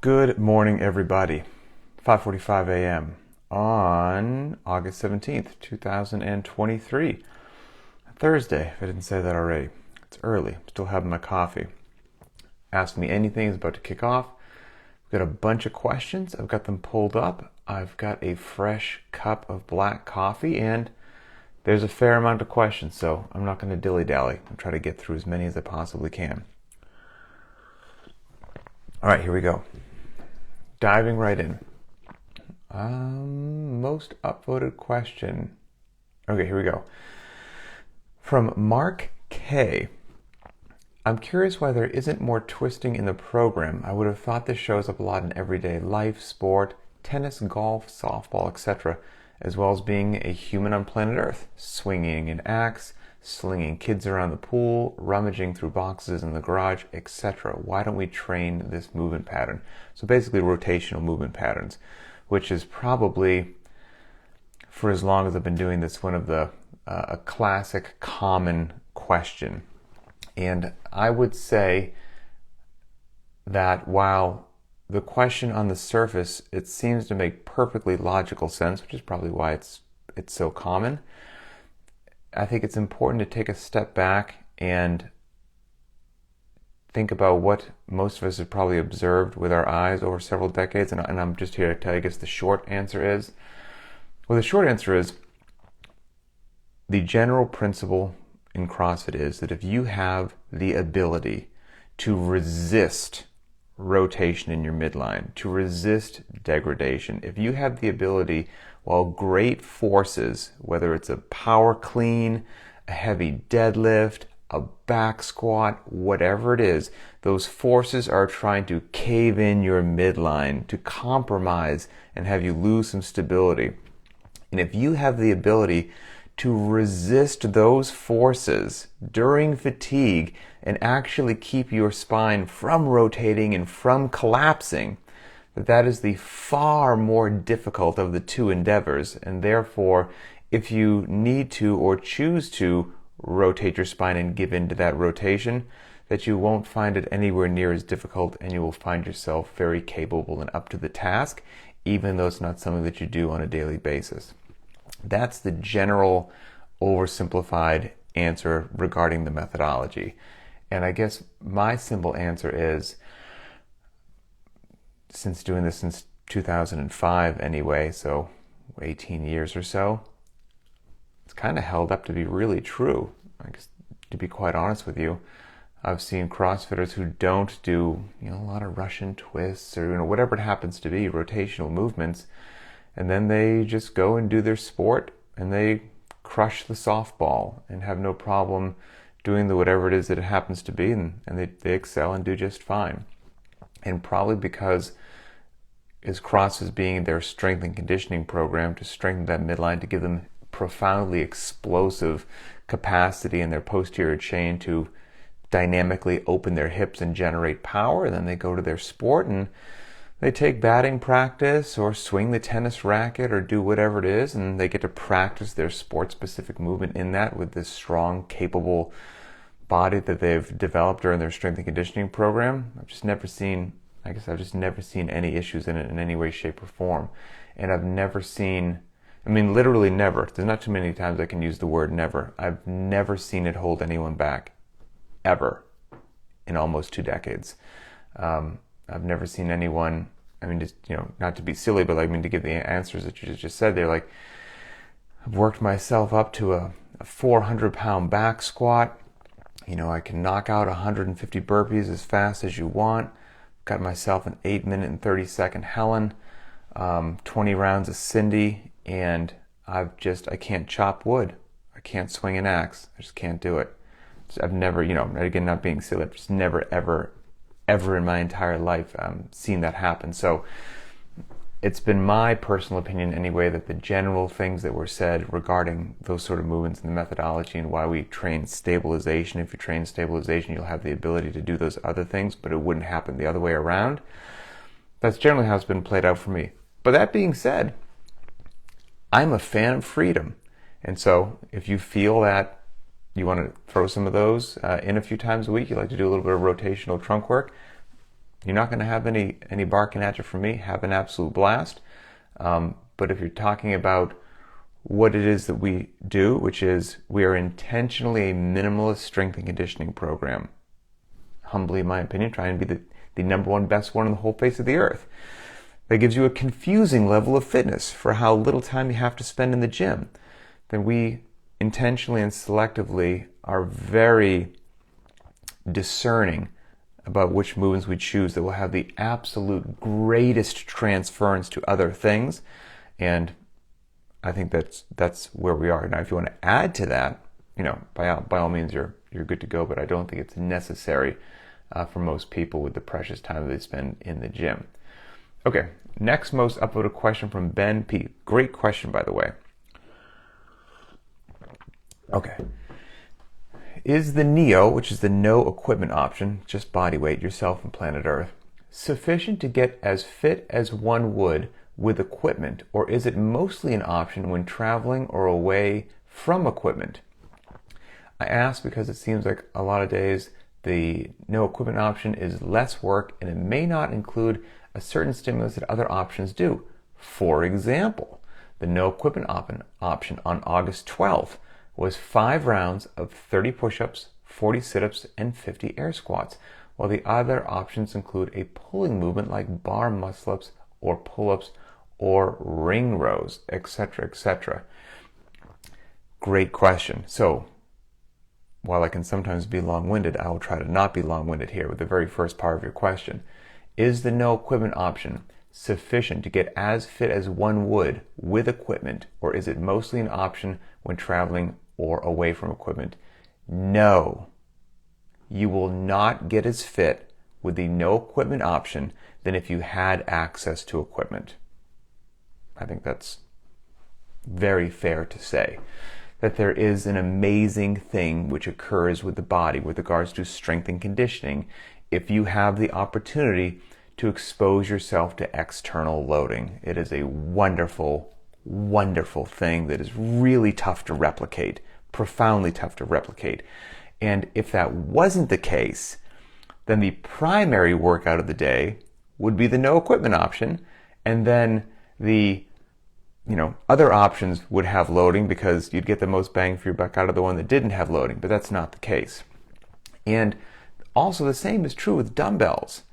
Good morning, everybody. 5:45 a.m. on August 17th, 2023. Thursday, if I didn't say that already. It's early. Still having my coffee. Ask me anything. It's about to kick off. We've got a bunch of questions. I've got them pulled up. I've got a fresh cup of black coffee, and there's a fair amount of questions, so I'm not going to dilly-dally. I'll try to get through as many as I possibly can. All right, here we go. Diving right in. Most upvoted question. Okay, here we go. From Mark K. I'm curious why there isn't more twisting in the program. I would have thought this shows up a lot in everyday life, sport, tennis, golf, softball, etc., as well as being a human on planet Earth, swinging an axe, slinging kids around the pool, rummaging through boxes in the garage, etc. Why don't we train this movement pattern? So basically rotational movement patterns, which is probably, for as long as I've been doing this, one of the a classic common question. And I would say that while the question on the surface, it seems to make perfectly logical sense, which is probably why it's so common, I think it's important to take a step back and think about what most of us have probably observed with our eyes over several decades. And I'm just here to tell you, I guess the short answer is, well, the short answer is the general principle in CrossFit is that if you have the ability to resist rotation in your midline, to resist degradation, if you have the ability, while great forces, whether it's a power clean, a heavy deadlift, a back squat, whatever it is, those forces are trying to cave in your midline, to compromise and have you lose some stability. And if you have the ability to resist those forces during fatigue and actually keep your spine from rotating and from collapsing, that is the far more difficult of the two endeavors. And therefore, if you need to or choose to rotate your spine and give in to that rotation, that you won't find it anywhere near as difficult, and you will find yourself very capable and up to the task, even though it's not something that you do on a daily basis. That's the general oversimplified answer regarding the methodology. And I guess my simple answer is, since doing this since 2005 anyway, so 18 years or so, it's kind of held up to be really true. I guess, to be quite honest with you, I've seen CrossFitters who don't do, a lot of Russian twists or, whatever it happens to be, rotational movements, and then they just go and do their sport and they crush the softball and have no problem doing the whatever it is that it happens to be, and they excel and do just fine. And probably because is CrossFit being their strength and conditioning program to strengthen that midline, to give them profoundly explosive capacity in their posterior chain to dynamically open their hips and generate power. And then they go to their sport and they take batting practice or swing the tennis racket or do whatever it is, and they get to practice their sport-specific movement in that with this strong, capable body that they've developed during their strength and conditioning program. I've just never seen any issues in it in any way, shape, or form. And I've never seen, literally never. There's not too many times I can use the word never. I've never seen it hold anyone back, ever, in almost 2 decades. I've never seen anyone, just, not to be silly, but to give the answers that you just said, they're like, I've worked myself up to a 400-pound back squat. I can knock out 150 burpees as fast as you want. Got myself an 8-minute and 30-second Helen, 20 rounds of Cindy, and I can't chop wood. I can't swing an axe. I just can't do it. I've never, again, not being silly, I've just never, ever in my entire life seen that happen. So it's been my personal opinion anyway that the general things that were said regarding those sort of movements and the methodology and why we train stabilization, if you train stabilization, you'll have the ability to do those other things, but it wouldn't happen the other way around. That's generally how it's been played out for me. But that being said, I'm a fan of freedom. And so if you feel that you want to throw some of those in a few times a week, you like to do a little bit of rotational trunk work, You're not going to have any barking at you from me. Have an absolute blast. But if you're talking about what it is that we do, which is we are intentionally a minimalist strength and conditioning program, humbly in my opinion, trying to be the number one best one on the whole face of the earth, that gives you a confusing level of fitness for how little time you have to spend in the gym, then we intentionally and selectively are very discerning about which movements we choose that will have the absolute greatest transference to other things. And I think that's where we are. Now, if you want to add to that, by all means, you're good to go, but I don't think it's necessary for most people with the precious time that they spend in the gym. Okay, next most upvoted question from Ben P. Great question, by the way. Okay. Is the NEO, which is the no equipment option, just body weight, yourself and planet Earth, sufficient to get as fit as one would with equipment, or is it mostly an option when traveling or away from equipment? I ask because it seems like a lot of days the no equipment option is less work and it may not include a certain stimulus that other options do. For example, the no equipment option on August 12th was 5 rounds of 30 push-ups, 40 sit-ups, and 50 air squats, while the other options include a pulling movement like bar muscle-ups or pull-ups or ring rows, etc., etc. Great question. So, while I can sometimes be long-winded, I will try to not be long-winded here with the very first part of your question. Is the no equipment option sufficient to get as fit as one would with equipment, or is it mostly an option when traveling or away from equipment? No. You will not get as fit with the no equipment option than if you had access to equipment. I think that's very fair to say that there is an amazing thing which occurs with the body with regards to strength and conditioning if you have the opportunity to expose yourself to external loading. It is a wonderful, wonderful thing that is really tough to replicate, profoundly tough to replicate. And if that wasn't the case, then the primary workout of the day would be the no equipment option, and then the other options would have loading because you'd get the most bang for your buck out of the one that didn't have loading, but that's not the case. And also the same is true with dumbbells.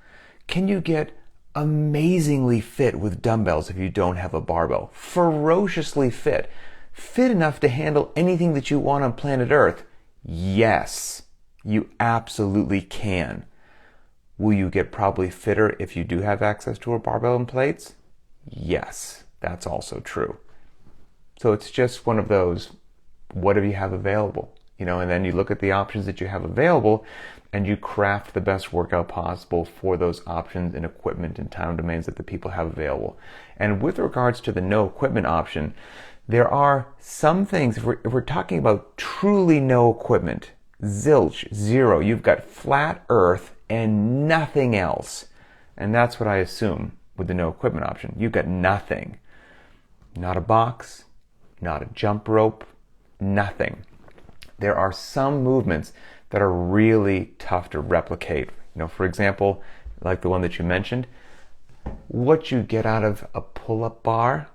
Can you get amazingly fit with dumbbells if you don't have a barbell? Ferociously fit. Fit enough to handle anything that you want on planet Earth? Yes, you absolutely can. Will you get probably fitter if you do have access to a barbell and plates? Yes, that's also true. So it's just one of those, what do you have available? And then you look at the options that you have available and you craft the best workout possible for those options and equipment and time domains that the people have available. And with regards to the no equipment option, there are some things, if we're talking about truly no equipment, zilch, zero, you've got flat earth and nothing else. And that's what I assume with the no equipment option. You've got nothing. Not a box, not a jump rope, nothing. There are some movements that are really tough to replicate. For example, like the one that you mentioned, what you get out of a pull-up bar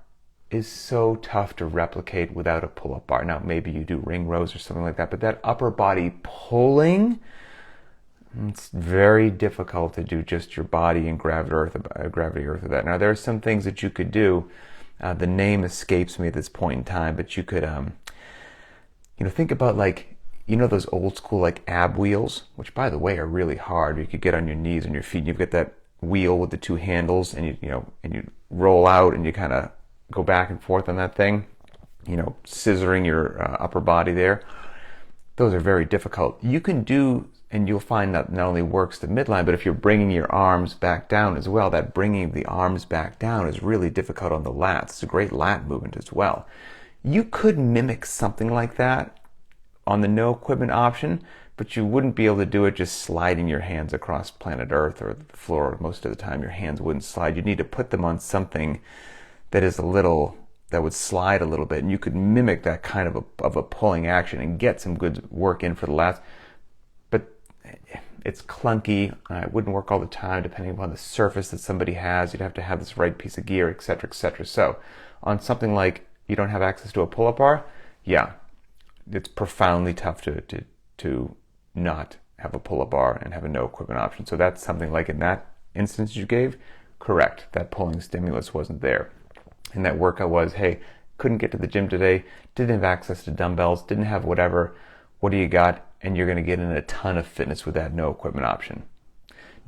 is so tough to replicate without a pull-up bar. Now, maybe you do ring rows or something like that, but that upper body pulling, it's very difficult to do just your body and gravity earth of that. Now, there are some things that you could do. The name escapes me at this point in time, but you could, think about those old school ab wheels, which by the way are really hard. You could get on your knees and your feet and you've got that wheel with the two handles and you roll out and you kind of go back and forth on that thing, scissoring your upper body there. Those are very difficult. You can do, and you'll find that not only works the midline, but if you're bringing your arms back down as well, that bringing the arms back down is really difficult on the lats. It's a great lat movement as well. You could mimic something like that on the no equipment option, but you wouldn't be able to do it just sliding your hands across planet Earth or the floor. Most of the time your hands wouldn't slide. You'd need to put them on something that is that would slide a little bit, and you could mimic that kind of a pulling action and get some good work in for the lats. But It's clunky. It wouldn't work all the time depending upon the surface that somebody has. You'd have to have this right piece of gear, etc., etc. So on something like you don't have access to a pull-up bar, yeah, it's profoundly tough to not have a pull-up bar and have a no equipment option. So that's something like in that instance you gave, correct. That pulling stimulus wasn't there. And that workout was, hey, couldn't get to the gym today, didn't have access to dumbbells, didn't have whatever. What do you got? And you're going to get in a ton of fitness with that no equipment option.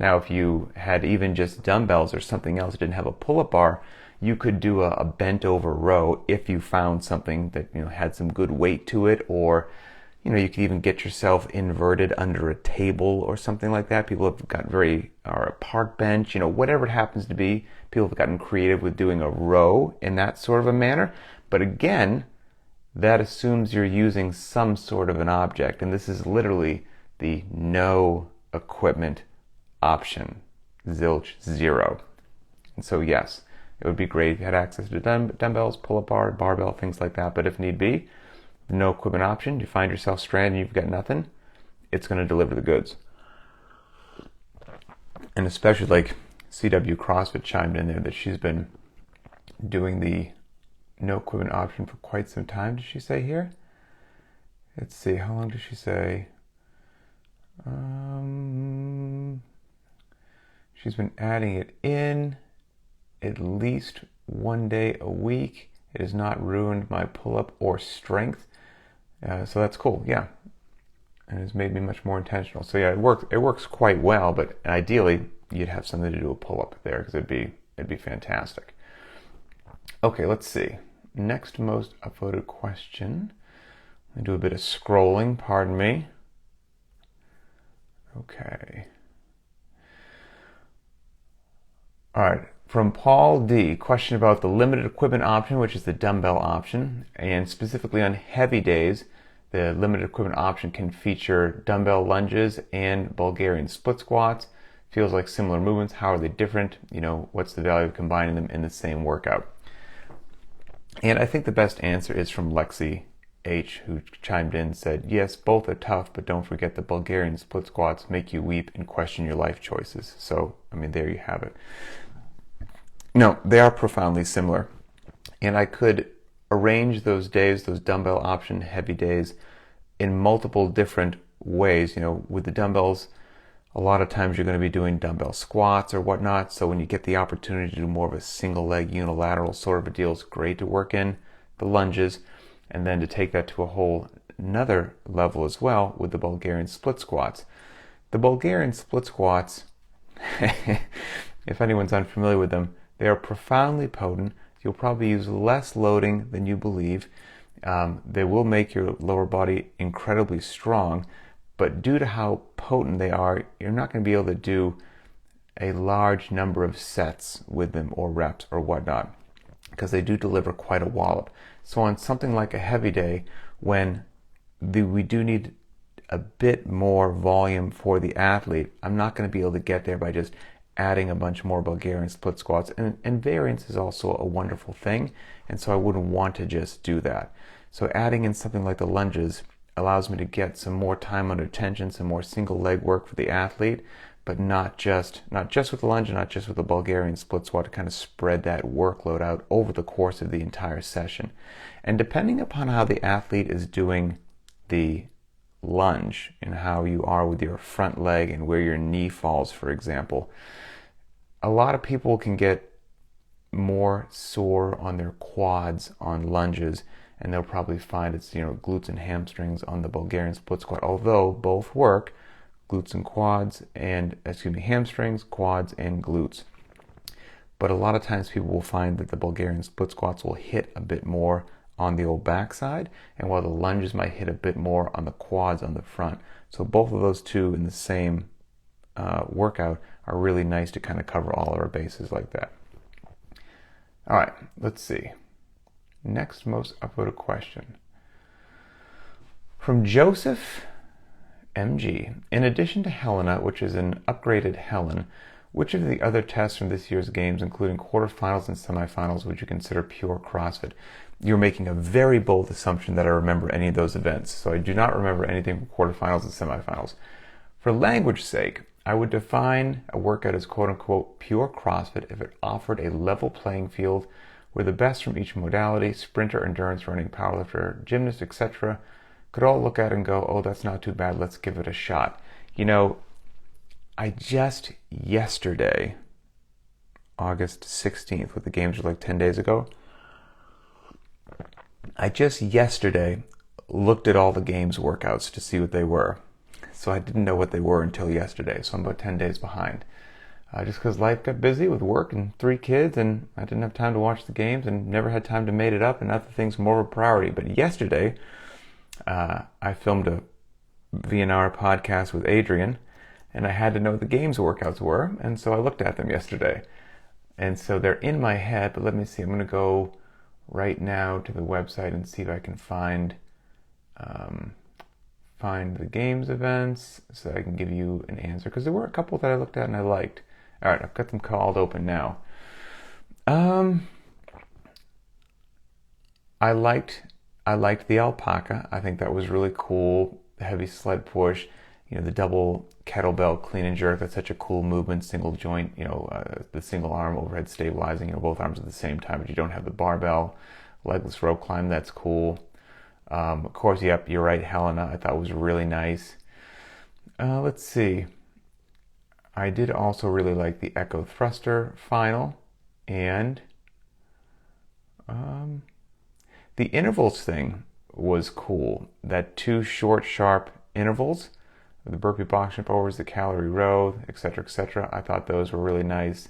Now, if you had even just dumbbells or something else, didn't have a pull-up bar, you could do a bent over row if you found something that had some good weight to it, or you could even get yourself inverted under a table or something like that. People have got or a park bench, whatever it happens to be. People have gotten creative with doing a row in that sort of a manner. But again, that assumes you're using some sort of an object, and this is literally the no equipment option, zilch, zero. And so yes, it would be great if you had access to dumbbells, pull-up bar, barbell, things like that, but if need be, the no equipment option, you find yourself stranded and you've got nothing, it's going to deliver the goods. And especially like CW CrossFit chimed in there that she's been doing the no equipment option for quite some time. Did she say here? Let's see, how long did she say? She's been adding it in at least one day a week. It has not ruined my pull-up or strength. So that's cool, yeah. And it's made me much more intentional. So yeah, it works quite well, but ideally you'd have something to do a pull-up there because it'd be fantastic. Okay, let's see. Next most upvoted question. Let me do a bit of scrolling, pardon me. Okay. All right, from Paul D, question about the limited equipment option, which is the dumbbell option, and specifically on heavy days, the limited equipment option can feature dumbbell lunges and Bulgarian split squats. Feels like similar movements. How are they different? What's the value of combining them in the same workout? And I think the best answer is from Lexi H, who chimed in and said, yes, both are tough, but don't forget the Bulgarian split squats make you weep and question your life choices. So, there you have it. No, they are profoundly similar. And I could arrange those days, those dumbbell option heavy days, in multiple different ways. With the dumbbells, a lot of times you're going to be doing dumbbell squats or whatnot. So when you get the opportunity to do more of a single leg unilateral sort of a deal, it's great to work in the lunges. And then to take that to a whole another level as well with the Bulgarian split squats. The Bulgarian split squats, if anyone's unfamiliar with them, they are profoundly potent. You'll probably use less loading than you believe. They will make your lower body incredibly strong, but due to how potent they are, you're not going to be able to do a large number of sets with them or reps or whatnot, because they do deliver quite a wallop. So on something like a heavy day, when we do need a bit more volume for the athlete, I'm not going to be able to get there by just adding a bunch more Bulgarian split squats. And variance is also a wonderful thing, and so I wouldn't want to just do that. So adding in something like the lunges allows me to get some more time under tension, some more single leg work for the athlete, but not just with the lunge and not just with the Bulgarian split squat, to kind of spread that workload out over the course of the entire session. And depending upon how the athlete is doing the lunge and how you are with your front leg and where your knee falls, for example, a lot of people can get more sore on their quads on lunges, and they'll probably find it's glutes and hamstrings on the Bulgarian split squat, although both work. Glutes and quads, hamstrings, quads, and glutes. But a lot of times people will find that the Bulgarian split squats will hit a bit more on the old backside, and while the lunges might hit a bit more on the quads on the front. So both of those two in the same workout are really nice to kind of cover all our bases like that. All right, let's see. Next most upvoted question. From Joseph MG. In addition to Helena, which is an upgraded Helen, which of the other tests from this year's games, including quarterfinals and semifinals, would you consider pure CrossFit? You're making a very bold assumption that I remember any of those events. So I do not remember anything from quarterfinals and semifinals. For language's sake, I would define a workout as quote-unquote pure CrossFit if it offered a level playing field where the best from each modality, sprinter, endurance, running, powerlifter, gymnast, etc., could all look at it and go, oh, that's not too bad, let's give it a shot. You know, I just yesterday, August 16th, with the games were like 10 days ago, I just yesterday looked at all the games workouts to see what they were. So I didn't know what they were until yesterday, so I'm about 10 days behind. Just because life got busy with work and 3 kids, and I didn't have time to watch the games and never had time to mate it up, and other things more of a priority. But yesterday, I filmed a VNR podcast with Adrian, and I had to know what the games workouts were, and so I looked at them yesterday. And so they're in my head, but let me see. I'm going to go right now to the website and see if I can find the games events so that I can give you an answer, because there were a couple that I looked at and I liked. All right, I've got them called open now. I liked the alpaca. I think that was really cool. The heavy sled push, the double kettlebell clean and jerk. That's such a cool movement. Single joint, the single arm overhead stabilizing, both arms at the same time, but you don't have the barbell. Legless rope climb. That's cool. Of course, yep, you're right. Helena, I thought was really nice. Let's see. I did also really like the Echo Thruster final, and the intervals thing was cool. That 2 short, sharp intervals, the burpee box jump overs, the calorie row, etc., etc. I thought those were really nice.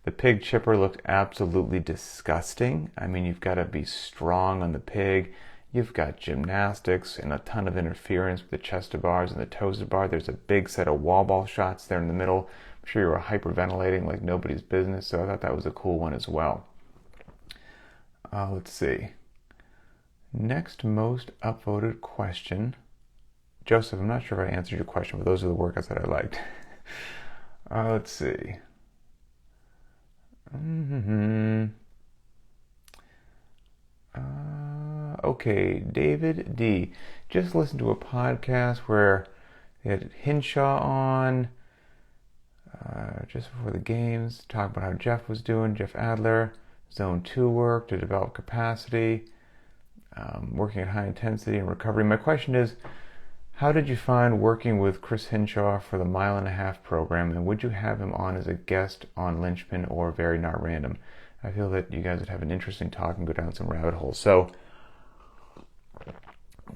The pig chipper looked absolutely disgusting. I mean, you've got to be strong on the pig. You've got gymnastics and a ton of interference with the chest to bars and the toes to bar. There's a big set of wall ball shots there in the middle. I'm sure you were hyperventilating like nobody's business, so I thought that was a cool one as well. Let's see. Next most upvoted question. Joseph, I'm not sure if I answered your question, but those are the workouts that I liked. Let's see. Okay, David D. Just listened to a podcast where they had Hinshaw on just before the games, talk about how Jeff was doing, Jeff Adler, Zone 2 work to develop capacity, working at high intensity and recovery. My question is, how did you find working with Chris Hinshaw for the 1.5 mile program, and would you have him on as a guest on Linchpin or Very Not Random? I feel that you guys would have an interesting talk and go down some rabbit holes. So,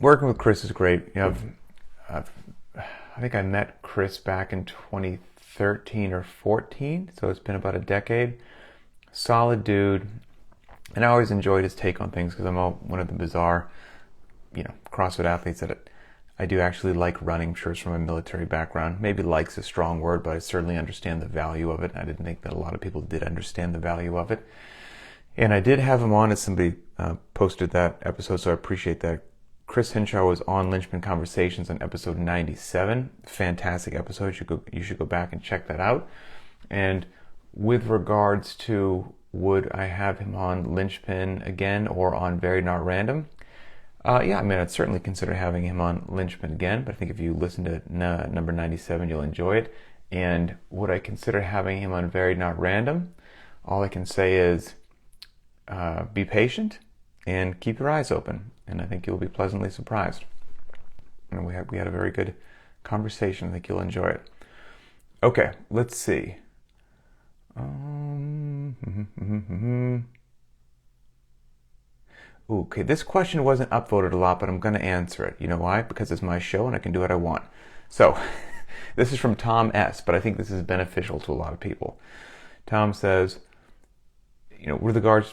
working with Chris is great. I think I met Chris back in 2013 or 14, so it's been about a decade. Solid dude, and I always enjoyed his take on things because I'm one of the bizarre, CrossFit athletes that I do actually like running. I'm sure it's from a military background. Maybe like's a strong word, but I certainly understand the value of it. I didn't think that a lot of people did understand the value of it. And I did have him on as somebody posted that episode, so I appreciate that. Chris Hinshaw was on Linchpin Conversations on episode 97. Fantastic episode. You should go back and check that out. And with regards to would I have him on Linchpin again or on Very Not Random? I'd certainly consider having him on Linchpin again, but I think if you listen to number 97, you'll enjoy it. And would I consider having him on Very Not Random? All I can say is be patient and keep your eyes open, and I think you'll be pleasantly surprised. And we had a very good conversation. I think you'll enjoy it. Okay, let's see. Okay, this question wasn't upvoted a lot, but I'm going to answer it. You know why? Because it's my show and I can do what I want. So, this is from Tom S., but I think this is beneficial to a lot of people. Tom says, with regards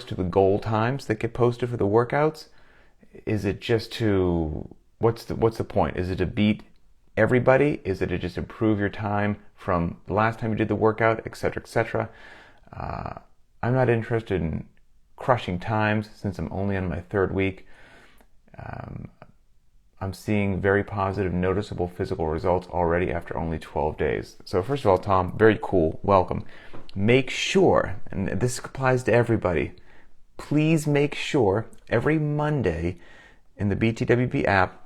to the goal times that get posted for the workouts, is it just to, what's the point? Is it to beat everybody? Is it to just improve your time from the last time you did the workout, etc., etc.? I'm not interested in crushing times since I'm only on my 3rd week. I'm seeing very positive, noticeable physical results already after only 12 days. So first of all, Tom, very cool. Welcome. Make sure, and this applies to everybody, please make sure every Monday in the BTWB app,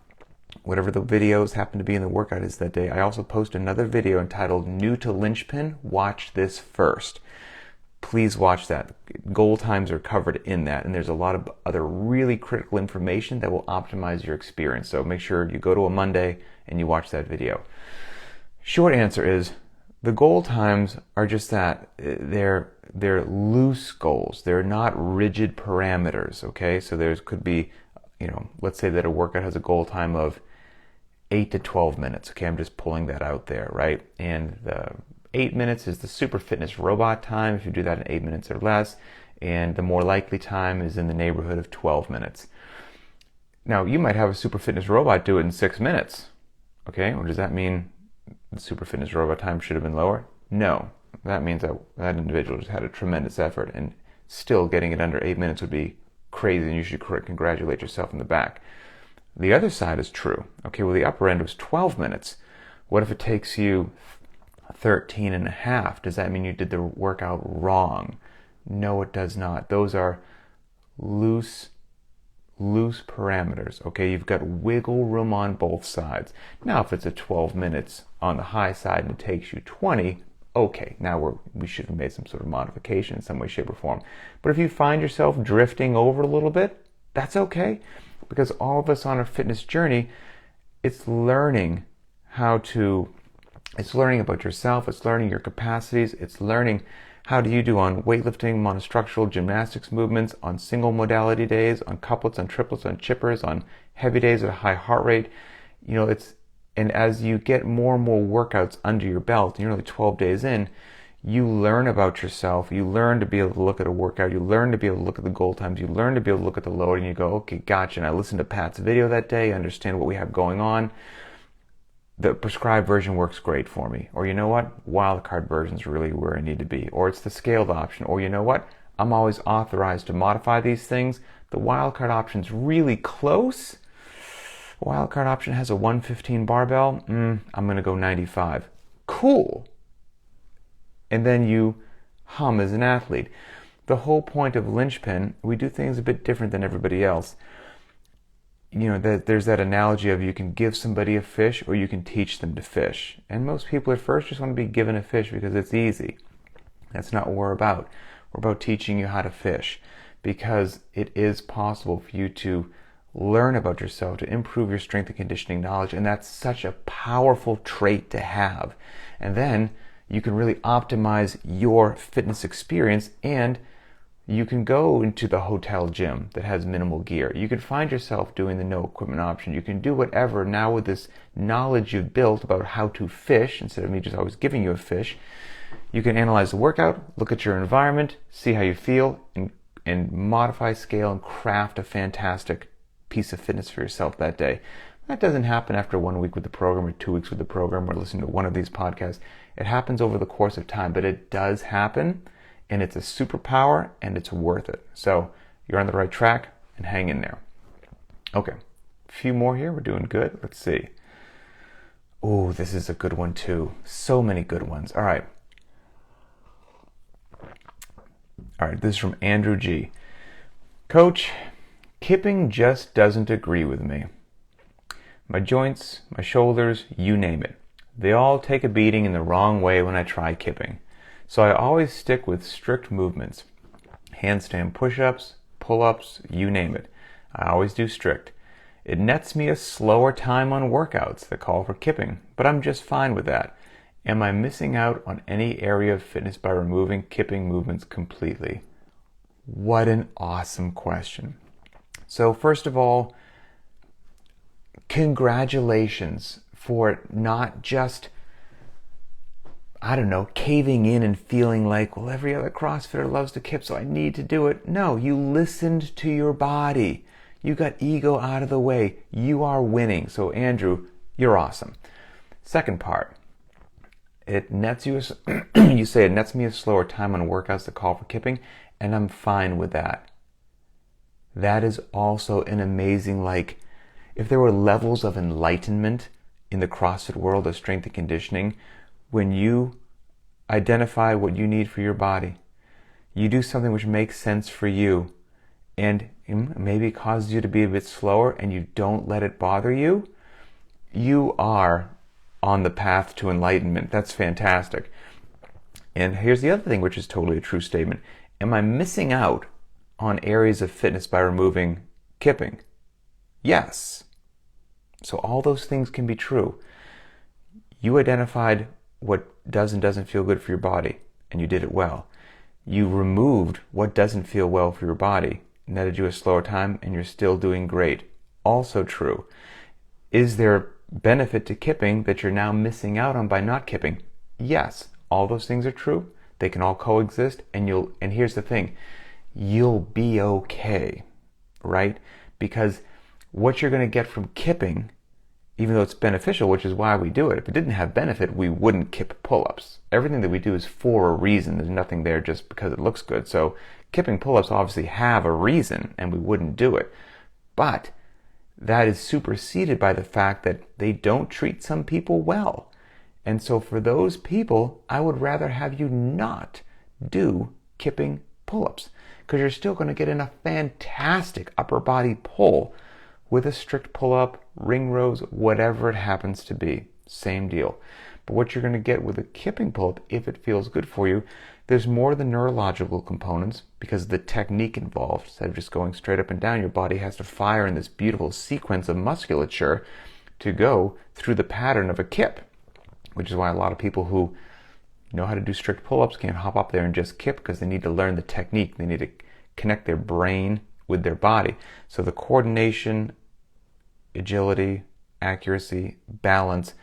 whatever the videos happen to be in the workout is that day. I also post another video entitled New to Linchpin, Watch This First. Please watch that. Goal times are covered in that, and there's a lot of other really critical information that will optimize your experience. So make sure you go to a Monday and you watch that video. Short answer is the goal times are just that. They're loose goals. They're not rigid parameters, okay? So there could be, let's say that a workout has a goal time of 8 to 12 minutes. Okay, I'm just pulling that out there, right? And the 8 minutes is the super fitness robot time, if you do that in 8 minutes or less. And the more likely time is in the neighborhood of 12 minutes. Now, you might have a super fitness robot do it in 6 minutes. Okay, well, does that mean the super fitness robot time should have been lower? No. That means that individual just had a tremendous effort, and still getting it under 8 minutes would be crazy, and you should congratulate yourself in the back. The other side is true. Okay, well, the upper end was 12 minutes. What if it takes you 13 and a half? Does that mean you did the workout wrong? No, it does not. Those are loose parameters. Okay, you've got wiggle room on both sides. Now, if it's a 12 minutes on the high side and it takes you 20, okay, now we should have made some sort of modification in some way, shape, or form. But if you find yourself drifting over a little bit, that's okay. Because all of us on our fitness journey, it's learning about yourself, it's learning your capacities, it's learning how do you do on weightlifting, monostructural gymnastics movements, on single modality days, on couplets, on triplets, on chippers, on heavy days at a high heart rate. And as you get more and more workouts under your belt, and you're only 12 days in, you learn about yourself, you learn to be able to look at a workout, you learn to be able to look at the goal times, you learn to be able to look at the load, and you go, okay, gotcha, and I listened to Pat's video that day, I understand what we have going on. The prescribed version works great for me. Or you know what? Wildcard version's really where I need to be. Or it's the scaled option. Or you know what? I'm always authorized to modify these things. The wildcard option's really close. Wildcard option has a 115 barbell. I'm going to go 95. Cool. And then you hum as an athlete. The whole point of Linchpin, we do things a bit different than everybody else. There's that analogy of you can give somebody a fish or you can teach them to fish. And most people at first just want to be given a fish because it's easy. That's not what we're about. We're about teaching you how to fish, because it is possible for you to learn about yourself, to improve your strength and conditioning knowledge, and that's such a powerful trait to have. And then you can really optimize your fitness experience, and you can go into the hotel gym that has minimal gear. You can find yourself doing the no equipment option. You can do whatever now with this knowledge you've built about how to fish, instead of me just always giving you a fish. You can analyze the workout, look at your environment, see how you feel, and modify, scale, and craft a fantastic piece of fitness for yourself that day. That doesn't happen after 1 week with the program or 2 weeks with the program or listening to one of these podcasts. It happens over the course of time, but it does happen, and it's a superpower, and it's worth it. So you're on the right track, and hang in there. Okay, a few more here. We're doing good. Let's see. Oh, this is a good one too. So many good ones. All right, this is from Andrew G. Coach, kipping just doesn't agree with me. My joints, my shoulders, you name it. They all take a beating in the wrong way when I try kipping. So I always stick with strict movements. Handstand push-ups, pull-ups, you name it. I always do strict. It nets me a slower time on workouts that call for kipping, but I'm just fine with that. Am I missing out on any area of fitness by removing kipping movements completely? What an awesome question. So first of all, congratulations for not just, caving in and feeling like, well, every other CrossFitter loves to kip, so I need to do it. No, you listened to your body. You got ego out of the way. You are winning. So Andrew, you're awesome. Second part, it nets you, you say it nets me a slower time on workouts that call for kipping, and I'm fine with that. That is also an amazing, if there were levels of enlightenment in the CrossFit world of strength and conditioning, when you identify what you need for your body, you do something which makes sense for you, and maybe causes you to be a bit slower, and you don't let it bother you, you are on the path to enlightenment. That's fantastic. And here's the other thing, which is totally a true statement. Am I missing out on areas of fitness by removing kipping? Yes. So all those things can be true. You identified what does and doesn't feel good for your body, and you did it well. You removed what doesn't feel well for your body, netted you a slower time, and you're still doing great. Also true. Is there benefit to kipping that you're now missing out on by not kipping? Yes. All those things are true. They can all coexist, and here's the thing, you'll be okay, right? Because what you're going to get from kipping, even though it's beneficial, which is why we do it, if it didn't have benefit, we wouldn't kip pull-ups. Everything that we do is for a reason. There's nothing there just because it looks good. So kipping pull-ups obviously have a reason, and we wouldn't do it. But that is superseded by the fact that they don't treat some people well. And so for those people, I would rather have you not do kipping pull-ups, because you're still going to get in a fantastic upper body pull with a strict pull-up, ring rows, whatever it happens to be. Same deal. But what you're going to get with a kipping pull-up, if it feels good for you, there's more than neurological components, because of the technique involved. Instead of just going straight up and down, your body has to fire in this beautiful sequence of musculature to go through the pattern of a kip, which is why a lot of people who know how to do strict pull-ups can't hop up there and just kip, because they need to learn the technique. They need to connect their brain with their body. So the coordination, agility, accuracy, balance,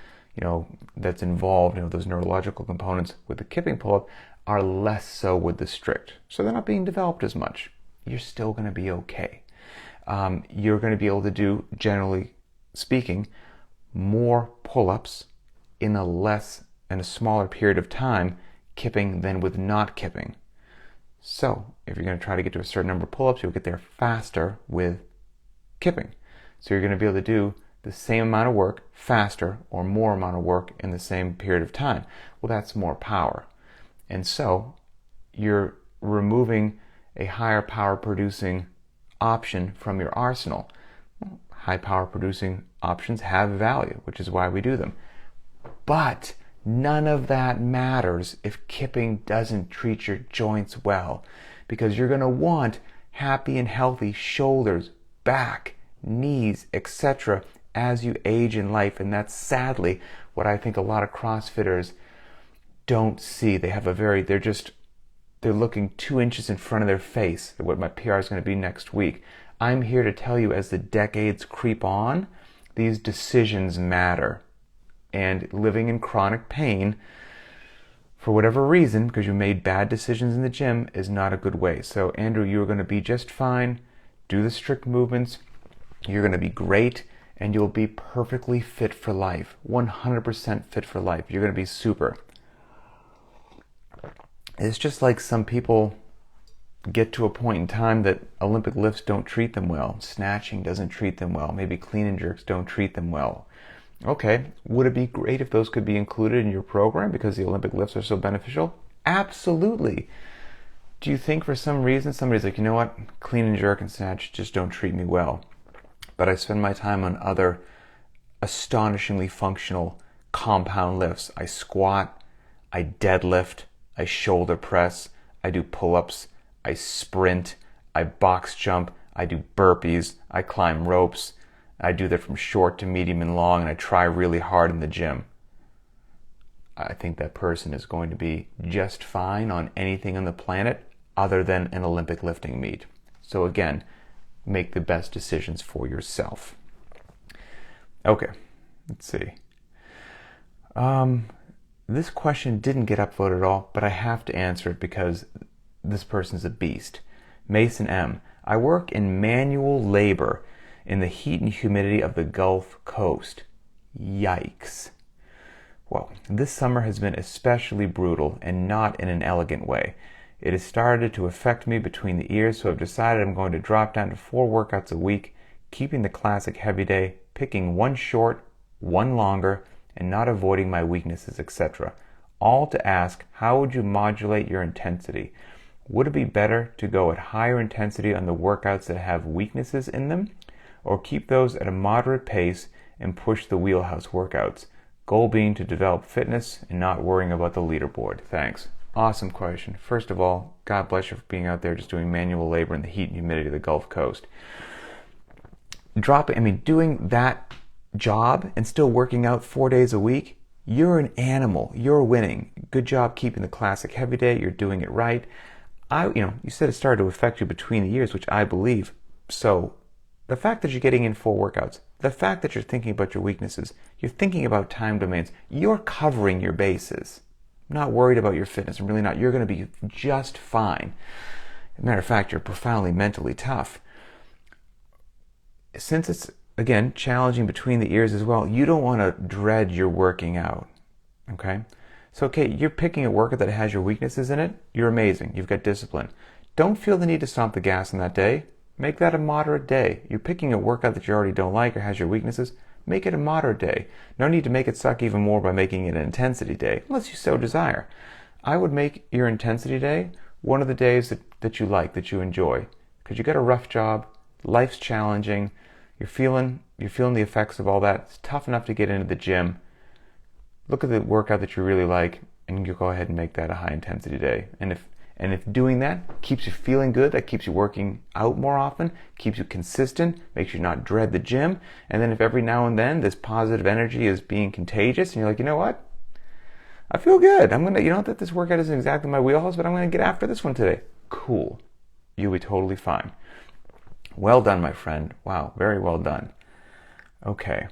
that's involved, those neurological components with the kipping pull-up are less so with the strict. So they're not being developed as much. You're still going to be okay. You're going to be able to do, generally speaking, more pull-ups in a smaller period of time kipping than with not kipping. So if you're going to try to get to a certain number of pull-ups, you'll get there faster with kipping. So you're going to be able to do the same amount of work faster or more amount of work in the same period of time. Well, that's more power. And so you're removing a higher power producing option from your arsenal. High power producing options have value, which is why we do them. But none of that matters if kipping doesn't treat your joints well, because you're going to want happy and healthy shoulders, back, knees, etc. as you age in life. And that's sadly what I think a lot of CrossFitters don't see. They're looking 2 inches in front of their face at what my PR is going to be next week. I'm here to tell you, as the decades creep on, these decisions matter. And living in chronic pain, for whatever reason, because you made bad decisions in the gym, is not a good way. So Andrew, you're going to be just fine. Do the strict movements. You're going to be great, and you'll be perfectly fit for life. 100% fit for life. You're going to be super. It's just like some people get to a point in time that Olympic lifts don't treat them well. Snatching doesn't treat them well. Maybe clean and jerks don't treat them well. Okay, would it be great if those could be included in your program because the Olympic lifts are so beneficial? Absolutely. Do you think for some reason somebody's like, you know what, clean and jerk and snatch just don't treat me well, but I spend my time on other astonishingly functional compound lifts. I squat, I deadlift, I shoulder press, I do pull-ups, I sprint, I box jump, I do burpees, I climb ropes, I do that from short to medium and long, and I try really hard in the gym. I think that person is going to be just fine on anything on the planet other than an Olympic lifting meet. So again, make the best decisions for yourself. Okay, let's see. This question didn't get upvoted at all, but I have to answer it because this person's a beast. Mason M. I work in manual labor in the heat and humidity of the Gulf Coast. Yikes. Well, this summer has been especially brutal and not in an elegant way. It has started to affect me between the ears, so I've decided I'm going to drop down to 4 workouts a week, keeping the classic heavy day, picking one short, one longer, and not avoiding my weaknesses, etc. All to ask, how would you modulate your intensity? Would it be better to go at higher intensity on the workouts that have weaknesses in them, or keep those at a moderate pace and push the wheelhouse workouts. Goal being to develop fitness and not worrying about the leaderboard. Thanks. Awesome question. First of all, God bless you for being out there just doing manual labor in the heat and humidity of the Gulf Coast. Doing that job and still working out 4 days a week, you're an animal. You're winning. Good job keeping the classic heavy day. You're doing it right. You said it started to affect you between the years, which I believe. So the fact that you're getting in 4 workouts, the fact that you're thinking about your weaknesses, you're thinking about time domains, you're covering your bases. I'm not worried about your fitness. I'm really not. You're going to be just fine. As a matter of fact, you're profoundly mentally tough. Since it's, again, challenging between the ears as well, you don't want to dread your working out. Okay? So, you're picking a workout that has your weaknesses in it. You're amazing. You've got discipline. Don't feel the need to stomp the gas on that day. Make that a moderate day. You're picking a workout that you already don't like or has your weaknesses. Make it a moderate day. No need to make it suck even more by making it an intensity day, unless you so desire. I would make your intensity day one of the days that you like, that you enjoy. Because you got a rough job, life's challenging, you're feeling the effects of all that. It's tough enough to get into the gym. Look at the workout that you really like, and you go ahead and make that a high intensity day. And if doing that keeps you feeling good, that keeps you working out more often, keeps you consistent, makes you not dread the gym, and then if every now and then this positive energy is being contagious, and you're like, you know what? I feel good. That this workout isn't exactly my wheelhouse, but I'm going to get after this one today. Cool. You'll be totally fine. Well done, my friend. Wow, very well done. Okay.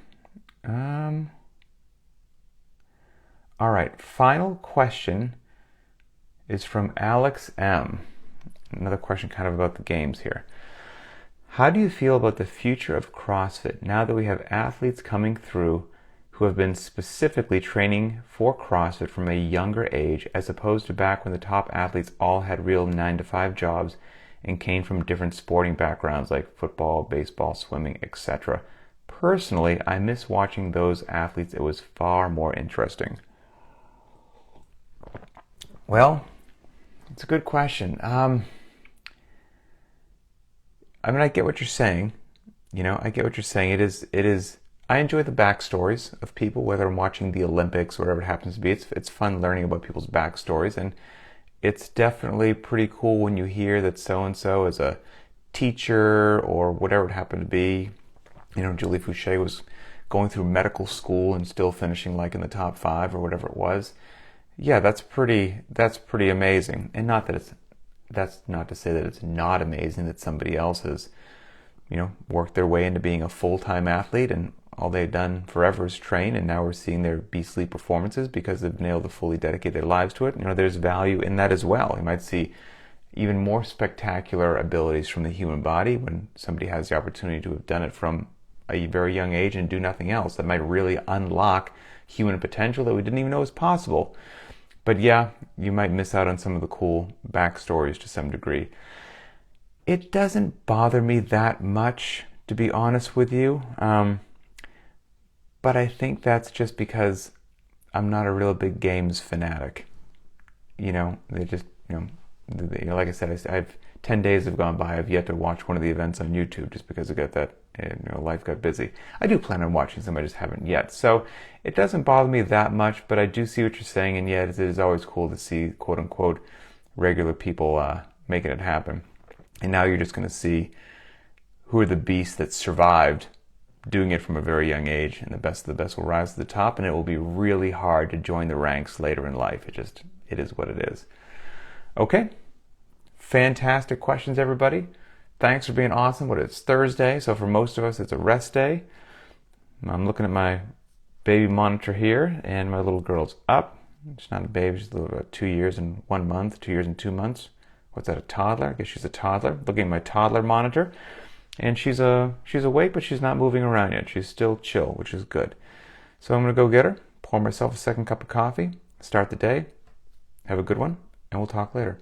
All right, final question is from Alex M. Another question kind of about the games here. How do you feel about the future of CrossFit now that we have athletes coming through who have been specifically training for CrossFit from a younger age, as opposed to back when the top athletes all had real 9-to-5 jobs and came from different sporting backgrounds like football, baseball, swimming, etc.? Personally, I miss watching those athletes. It was far more interesting. Well, it's a good question. I get what you're saying. I get what you're saying. It is. I enjoy the backstories of people, whether I'm watching the Olympics or whatever it happens to be. It's fun learning about people's backstories, and it's definitely pretty cool when you hear that so-and-so is a teacher or whatever it happened to be. Julie Fouché was going through medical school and still finishing like in the top 5 or whatever it was. Yeah, that's pretty amazing. And that's not to say that it's not amazing that somebody else has, worked their way into being a full-time athlete and all they've done forever is train, and now we're seeing their beastly performances because they've been able to fully dedicate their lives to it. There's value in that as well. You might see even more spectacular abilities from the human body when somebody has the opportunity to have done it from a very young age and do nothing else. That might really unlock human potential that we didn't even know was possible. But yeah, you might miss out on some of the cool backstories to some degree. It doesn't bother me that much, to be honest with you. But I think that's just because I'm not a real big games fanatic. They just, like I said, I've 10 days have gone by. I've yet to watch one of the events on YouTube just because I got that, life got busy. I do plan on watching some, I just haven't yet. So it doesn't bother me that much, but I do see what you're saying, and yet it is always cool to see, quote unquote, regular people making it happen. And now you're just going to see who are the beasts that survived doing it from a very young age, and the best of the best will rise to the top, and it will be really hard to join the ranks later in life. It is what it is. Okay. Fantastic questions, everybody. Thanks for being awesome. It's Thursday, so for most of us, it's a rest day. I'm looking at my baby monitor here, and my little girl's up. She's not a baby. She's about 2 years and 1 month, 2 years and 2 months. What's that, a toddler? I guess she's a toddler. Looking at my toddler monitor, and she's awake, but she's not moving around yet. She's still chill, which is good. So I'm going to go get her, pour myself a second cup of coffee, start the day. Have a good one, and we'll talk later.